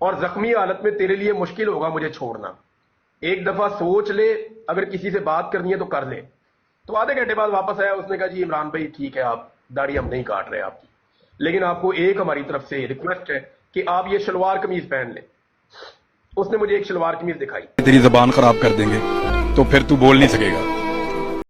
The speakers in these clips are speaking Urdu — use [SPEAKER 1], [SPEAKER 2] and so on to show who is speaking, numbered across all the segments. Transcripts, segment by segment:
[SPEAKER 1] اور زخمی حالت میں تیرے لیے مشکل ہوگا مجھے چھوڑنا. ایک دفعہ سوچ لے, اگر کسی سے بات کرنی ہے تو کر لے. تو آدھے گھنٹے بعد واپس آیا, اس نے کہا جی عمران بھائی ٹھیک ہے, آپ داڑھی ہم نہیں کاٹ رہے آپ کی, لیکن آپ کو ایک ہماری طرف سے ریکویسٹ ہے کہ آپ یہ شلوار قمیض پہن لیں. اس نے مجھے ایک شلوار قمیض دکھائی.
[SPEAKER 2] تیری زبان خراب کر دیں گے تو پھر تو بول نہیں سکے گا.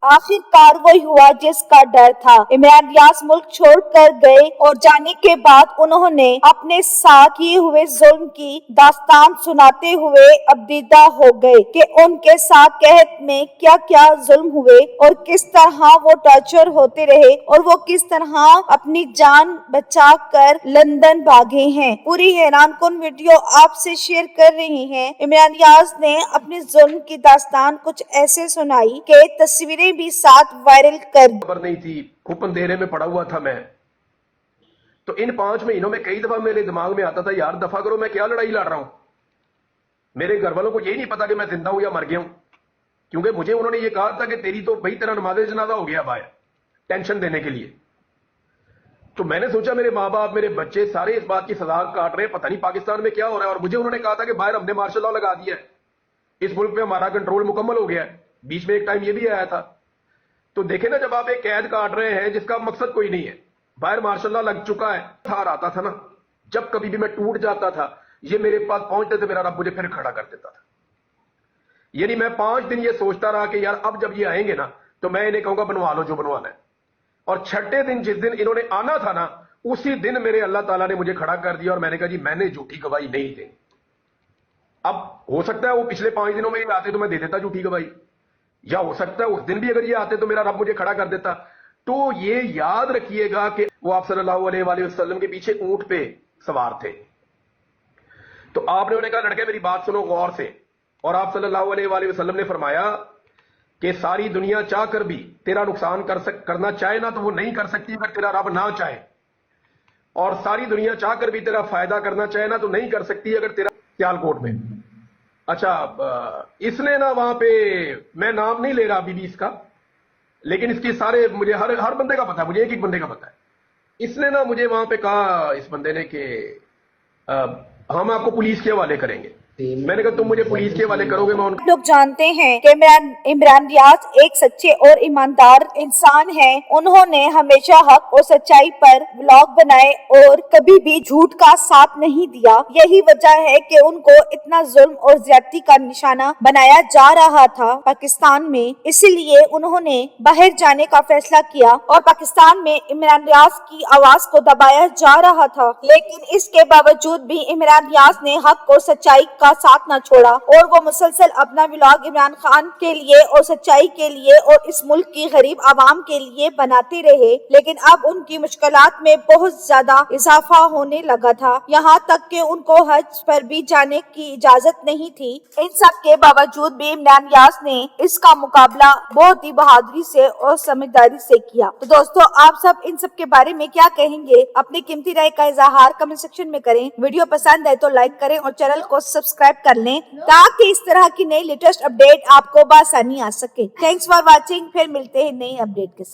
[SPEAKER 3] آخر کار وہی ہوا جس کا ڈر تھا. عمران ریاض ملک چھوڑ کر گئے اور جانے کے بعد انہوں نے اپنے ساتھ کیے ہوئے ظلم کی داستان سناتے ہوئے ابدیدہ ہو گئے کہ ان کے ساتھ قحط میں کیا کیا ظلم ہوئے اور کس طرح وہ ٹارچر ہوتے رہے اور وہ کس طرح اپنی جان بچا کر لندن بھاگے ہیں. پوری حیران کن ویڈیو آپ سے شیئر کر رہے ہیں. عمران ریاض نے اپنے ظلم کی داستان کچھ ایسے سنائی کہ تصویریں بھی ساتھ وائرل کر
[SPEAKER 1] خبر نہیں تھی, خوب اندھیرے میں پڑا ہوا تھا میں. تو ان 5 مہینوں میں کئی دفعہ میرے دماغ میں آتا تھا یار دفعہ کرو, میں کیا لڑائی لڑ رہا ہوں. میرے گھر والوں کو یہی نہیں پتا کہ میں زندہ ہوں یا مر گیا ہوں, کیونکہ مجھے انہوں نے یہ کہا تھا کہ تیری تو بھائی تیرا نماز جنازہ ہو گیا باہر, ٹینشن دینے کے لیے. تو میں نے سوچا میرے ماں باپ میرے بچے سارے اس بات کی سزا کاٹ رہے ہیں, پتہ نہیں پاکستان میں کیا ہو رہا ہے. اور مجھے انہوں نے کہا تھا کہ باہر ہم نے مارشل لا لگا دیا ہے, اس ملک پہ ہمارا کنٹرول مکمل ہو گیا ہے. بیچ میں ایک ٹائم یہ بھی آیا تھا. تو دیکھیں نا, جب آپ ایک قید کاٹ رہے ہیں جس کا مقصد کوئی نہیں ہے, باہر مارشاء اللہ لگ چکا ہے, تھار آتا تھا نا, جب کبھی بھی میں ٹوٹ جاتا تھا یہ میرے پاس پہنچتے تھے, میرا رب مجھے پھر کھڑا کر دیتا تھا. یعنی میں 5 دن یہ سوچتا رہا کہ یار اب جب یہ آئیں گے نا تو میں انہیں کہوں گا بنوا لو جو بنوانا ہے. اور 6ٹھے دن جس دن انہوں نے آنا تھا نا, اسی دن میرے اللہ تعالیٰ نے مجھے کھڑا کر دیا اور میں نے کہا جی میں نے جھوٹی گواہی نہیں دینی. اب ہو سکتا ہے وہ پچھلے 5 دنوں میں یہ آتے تو میں دے دیتا جھوٹی گواہی, یا ہو سکتا ہے اس دن بھی اگر یہ آتے تو میرا رب مجھے کھڑا کر دیتا. تو یہ یاد رکھیے گا کہ وہ آپ صلی اللہ علیہ وآلہ وسلم کے پیچھے اونٹ پہ سوار تھے. تو آپ نے انہیں کہا لڑکے میری بات سنو غور سے, اور آپ صلی اللہ علیہ وآلہ وسلم نے فرمایا کہ ساری دنیا چاہ کر بھی تیرا نقصان کرنا چاہے نا تو وہ نہیں کر سکتی اگر تیرا رب نہ چاہے, اور ساری دنیا چاہ کر بھی تیرا فائدہ کرنا چاہے نا تو نہیں کر سکتی اگر تیرا سیال کوٹ میں. اچھا اس نے نا وہاں پہ, میں نام نہیں لے رہا بی بی اس کا, لیکن اس کی سارے مجھے ہر بندے کا پتا ہے, مجھے ایک بندے کا پتا ہے. اس نے نا مجھے وہاں پہ کہا اس بندے نے کہ ہم آپ کو پولیس کے حوالے کریں گے. میں نے کہا تم مجھے پولیس کے حوالے کرو گے, میں ان
[SPEAKER 3] لوگ جانتے ہیں کہ عمران ریاض ایک سچے اور ایماندار انسان ہیں. انہوں نے ہمیشہ حق اور سچائی پر ولاگ بنائے اور کبھی بھی جھوٹ کا ساتھ نہیں دیا. یہی وجہ ہے کہ ان کو اتنا ظلم اور زیادتی کا نشانہ بنایا جا رہا تھا پاکستان میں. اسی لیے انہوں نے باہر جانے کا فیصلہ کیا اور پاکستان میں عمران ریاض کی آواز کو دبایا جا رہا تھا. لیکن اس کے باوجود بھی عمران ریاض نے حق اور سچائی کا ساتھ نہ چھوڑا اور وہ مسلسل اپنا ولاگ عمران خان کے لیے اور سچائی کے لیے اور اس ملک کی غریب عوام کے لیے بناتے رہے. لیکن اب ان کی مشکلات میں بہت زیادہ اضافہ ہونے لگا تھا, یہاں تک کہ ان کو حج پر بھی جانے کی اجازت نہیں تھی. ان سب کے باوجود بھی عمران ریاض نے اس کا مقابلہ بہت ہی بہادری سے اور سمجھداری سے کیا. تو دوستو آپ سب ان سب کے بارے میں کیا کہیں گے؟ اپنی قیمتی رائے کا اظہار کمنٹ سیکشن میں کریں. ویڈیو پسند ہے تو لائک کریں اور چینل کو سبسکرائب کر لیں تاکہ اس طرح کی نئی لیٹسٹ اپڈیٹ آپ کو بآسانی آ سکے. Thanks for watching. پھر ملتے ہیں نئی اپڈیٹ کے ساتھ.